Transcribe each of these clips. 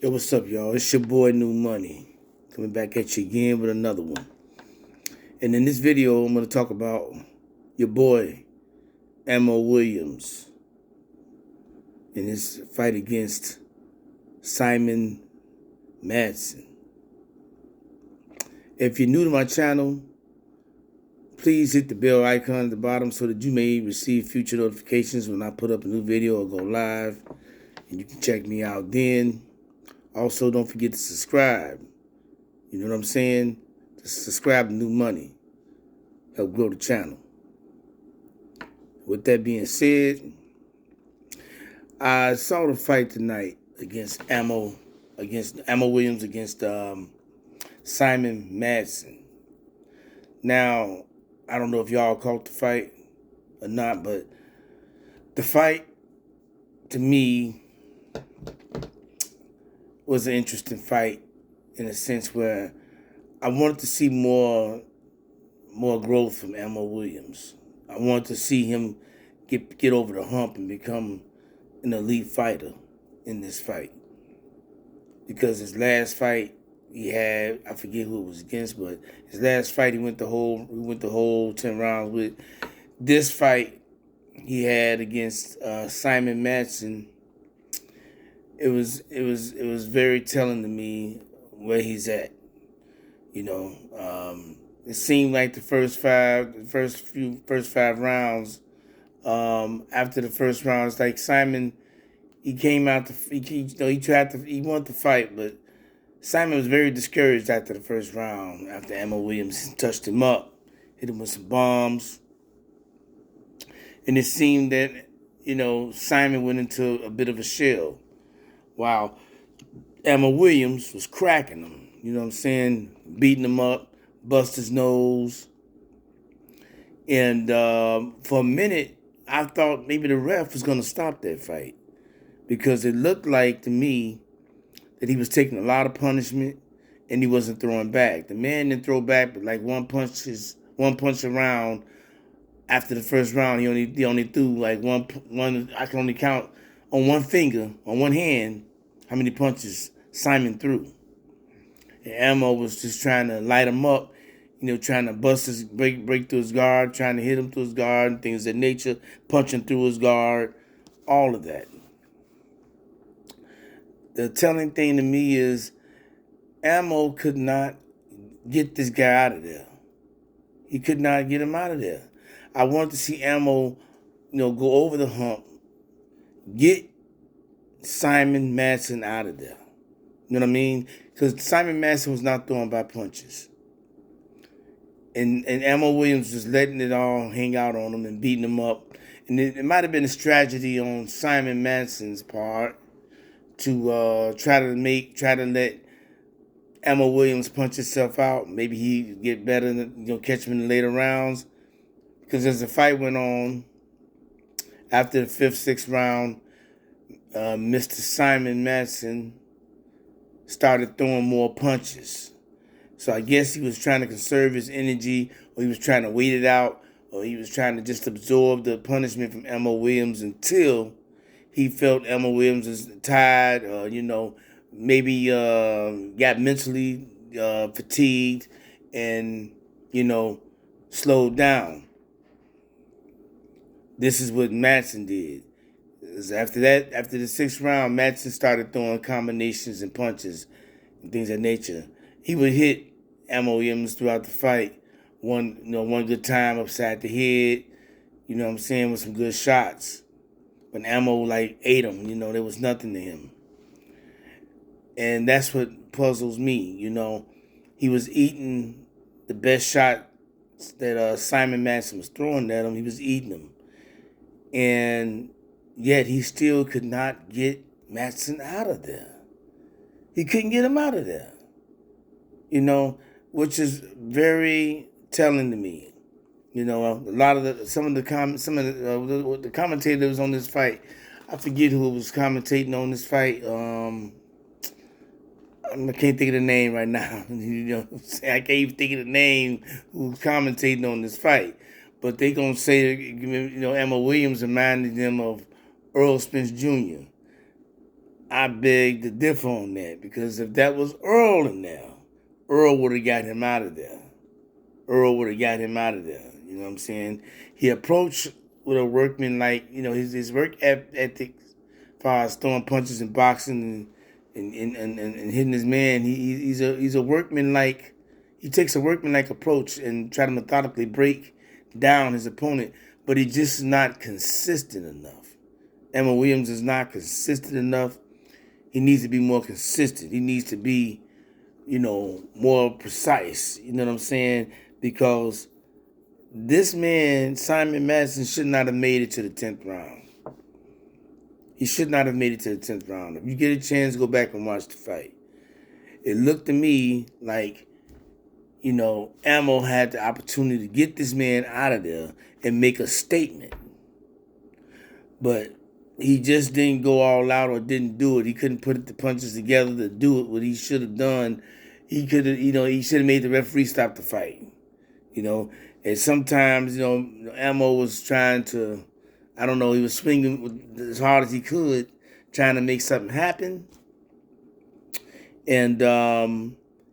Yo, what's up, y'all? It's your boy New Money coming back at you again with another one. And in this video, I'm going to talk about your boy Ammo Williams in his fight against Simon Madsen. If you're new to my channel, please hit the bell icon at the bottom so that you may receive future notifications when I put up a new video or go live. And you can check me out then. Also, don't forget to subscribe. You know what I'm saying? Just subscribe to New Money. Help grow the channel. With that being said, I saw the fight tonight against Ammo Williams against Simon Madsen. Now, I don't know if y'all caught the fight or not, but the fight to me was an interesting fight in a sense where I wanted to see more growth from Ammo Williams. I wanted to see him get over the hump and become an elite fighter in this fight. Because his last fight he had, I forget who it was against, but his last fight he went the whole 10 rounds with. This fight he had against Simon Madsen, it was very telling to me where he's at. You know, it seemed like the first five rounds. After the first round, it's like Simon, he came out he wanted to fight, but Simon was very discouraged after the first round. After Ammo Williams touched him up, hit him with some bombs, and it seemed that Simon went into a bit of a shell, while Ammo Williams was cracking him. You know what I'm saying? Beating him up, bust his nose. And for a minute, I thought maybe the ref was going to stop that fight because it looked like to me that he was taking a lot of punishment and he wasn't throwing back. The man didn't throw back, but like one punch around after the first round, he only threw like one. I can only count on one finger, on one hand, how many punches Simon threw. And Ammo was just trying to light him up, trying to break through his guard, trying to hit him through his guard, and things of that nature, punching through his guard, all of that. The telling thing to me is Ammo could not get this guy out of there. He could not get him out of there. I wanted to see Ammo, go over the hump, get Simon Madsen out of there. You know what I mean? Because Simon Madsen was not throwing by punches. And Ammo Williams was letting it all hang out on him and beating him up. And it might have been a strategy on Simon Madsen's part to try to let Ammo Williams punch himself out. Maybe he'd get better and catch him in the later rounds. Because as the fight went on, after the 5th, 6th round, Mr. Simon Madsen started throwing more punches. So I guess he was trying to conserve his energy, or he was trying to wait it out, or he was trying to just absorb the punishment from Ammo Williams until he felt Ammo Williams was tired, or, maybe got mentally fatigued and, slowed down. This is what Madsen did. After the 6th round, Madsen started throwing combinations and punches and things of that nature. He would hit Ammo Williams throughout the fight. One good time upside the head, with some good shots. But Ammo ate him, there was nothing to him. And that's what puzzles me, He was eating the best shot that Simon Madsen was throwing at him. He was eating them. And yet he still could not get Madsen out of there. He couldn't get him out of there. Which is very telling to me. A lot of some of the commentators on this fight, I forget who was commentating on this fight. I can't think of the name right now. I can't even think of the name who's commentating on this fight. But they gonna say, Ammo Williams reminded them of Earl Spence Jr. I beg to differ on that, because if that was Earl in there, Earl would have got him out of there. Earl would have got him out of there. You know what I'm saying? He approached with a workman like, his work ethic as far as throwing punches and boxing and hitting his man. He's a workman like, he takes a workman like approach and try to methodically break down his opponent, but he's just not consistent enough. Emma Williams is not consistent enough. He needs to be more consistent. He needs to be, more precise. You know what I'm saying? Because this man, Simon Madsen, should not have made it to the 10th round. He should not have made it to the 10th round. If you get a chance, go back and watch the fight. It looked to me like, Ammo had the opportunity to get this man out of there and make a statement. But he just didn't go all out or didn't do it. He couldn't put the punches together to do it. What he should have done, he could have, he should have made the referee stop the fight. And sometimes, Ammo was trying to, I don't know, he was swinging as hard as he could, trying to make something happen. And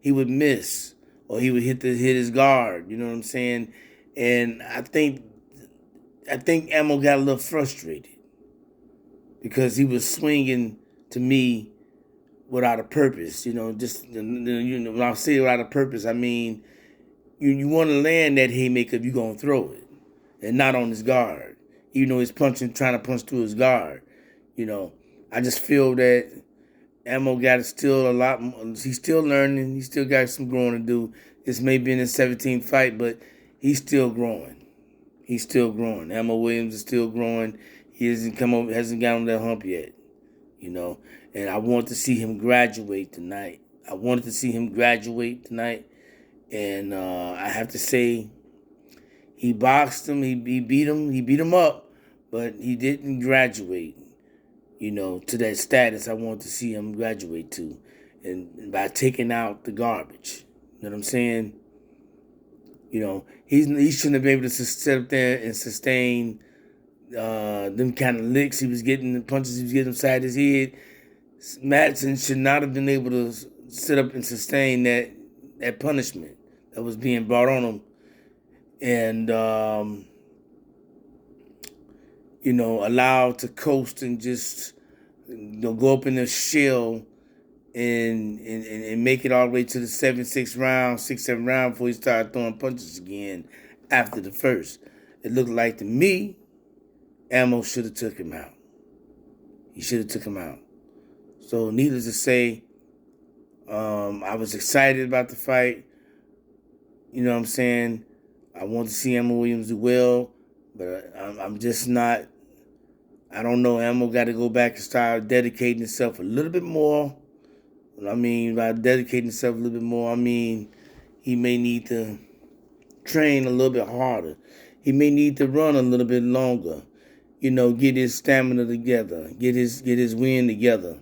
he would miss, or he would hit his guard, you know what I'm saying? And I think Ammo got a little frustrated because he was swinging to me without a purpose, when I say without a purpose, I mean, you want to land that haymaker if you're going to throw it, and not on his guard. Even though he's trying to punch through his guard. I just feel that Ammo got still a lot more. He's still learning. He still got some growing to do. This may be in his 17th fight, but he's still growing. He's still growing. Ammo Williams is still growing. He hasn't got on that hump yet. And I want to see him graduate tonight. And I have to say, he boxed him, he beat him up, but he didn't graduate, to that status I want to see him graduate to, and by taking out the garbage. You know what I'm saying? He shouldn't have been able to sit up there and sustain them kind of licks he was getting, the punches he was getting inside his head. Madsen should not have been able to sit up and sustain that punishment that was being brought on him, and allowed to coast and just go up in the shell and make it all the way to the 6th round before he started throwing punches again after the first. It looked like to me, Ammo should have took him out. He should have took him out. So needless to say, I was excited about the fight. You know what I'm saying? I want to see Ammo Williams do well, but I'm just not. I don't know. Ammo got to go back and start dedicating himself a little bit more. What I mean by dedicating himself a little bit more, I mean he may need to train a little bit harder. He may need to run a little bit longer. Get his stamina together, get his wind together.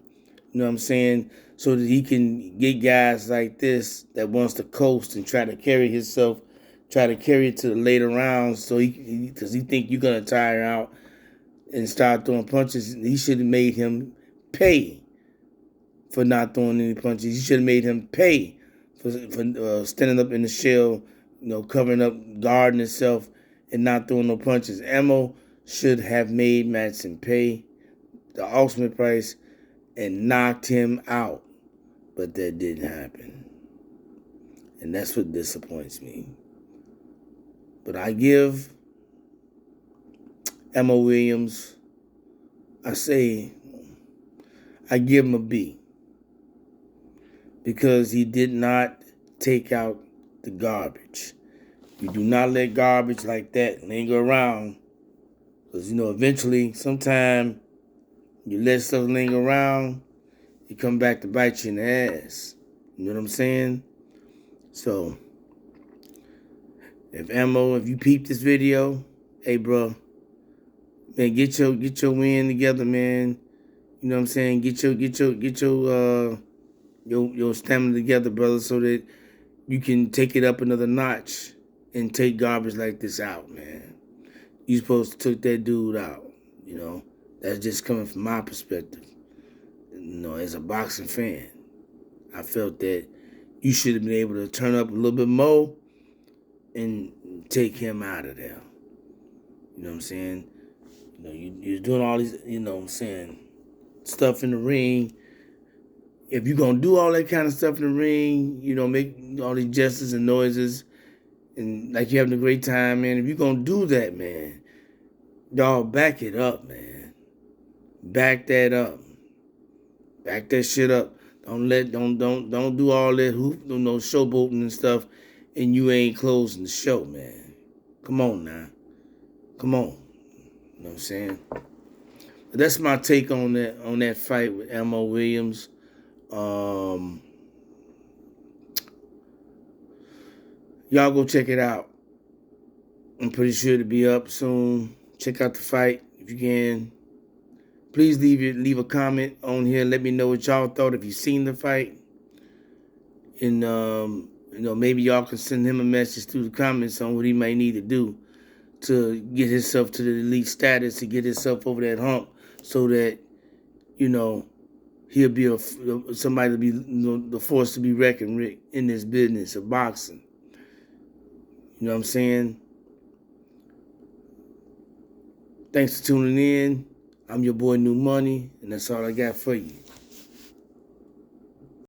You know what I'm saying? So that he can get guys like this that wants to coast and try to carry it to the later rounds. So because he think you're gonna tire out and start throwing punches. He should have made him pay for not throwing any punches. He should have made him pay for standing up in the shell, covering up, guarding himself, and not throwing no punches. Ammo should have made Madsen pay the ultimate price and knocked him out. But that didn't happen. And that's what disappoints me. But I give Emma Williams, I give him a B. Because he did not take out the garbage. You do not let garbage like that linger around. Because, eventually, sometime you let stuff linger around, it come back to bite you in the ass. You know what I'm saying? So, if you peep this video, hey, bro, man, get your win together, man. You know what I'm saying? Get your stamina together, brother, so that you can take it up another notch and take garbage like this out, man. You supposed to took that dude out, That's just coming from my perspective. as a boxing fan, I felt that you should have been able to turn up a little bit more and take him out of there. You know what I'm saying? You're doing all these, stuff in the ring. If you're going to do all that kind of stuff in the ring, make all these gestures and noises and like you're having a great time, man. If you're going to do that, man, dog, back it up, man. Back that up. Back that shit up. Don't do all that showboating and stuff and you ain't closing the show, man. Come on now. Come on. You know what I'm saying? But that's my take on that fight with Elmo Williams. Y'all go check it out. I'm pretty sure it'll be up soon. Check out the fight if you can. Please leave a comment on here. Let me know what y'all thought if you seen the fight. And maybe y'all can send him a message through the comments on what he might need to do to get himself to the elite status, to get himself over that hump, so that he'll be somebody to be the force to be reckoned with in this business of boxing. You know what I'm saying? Thanks for tuning in. I'm your boy New Money, and that's all I got for you.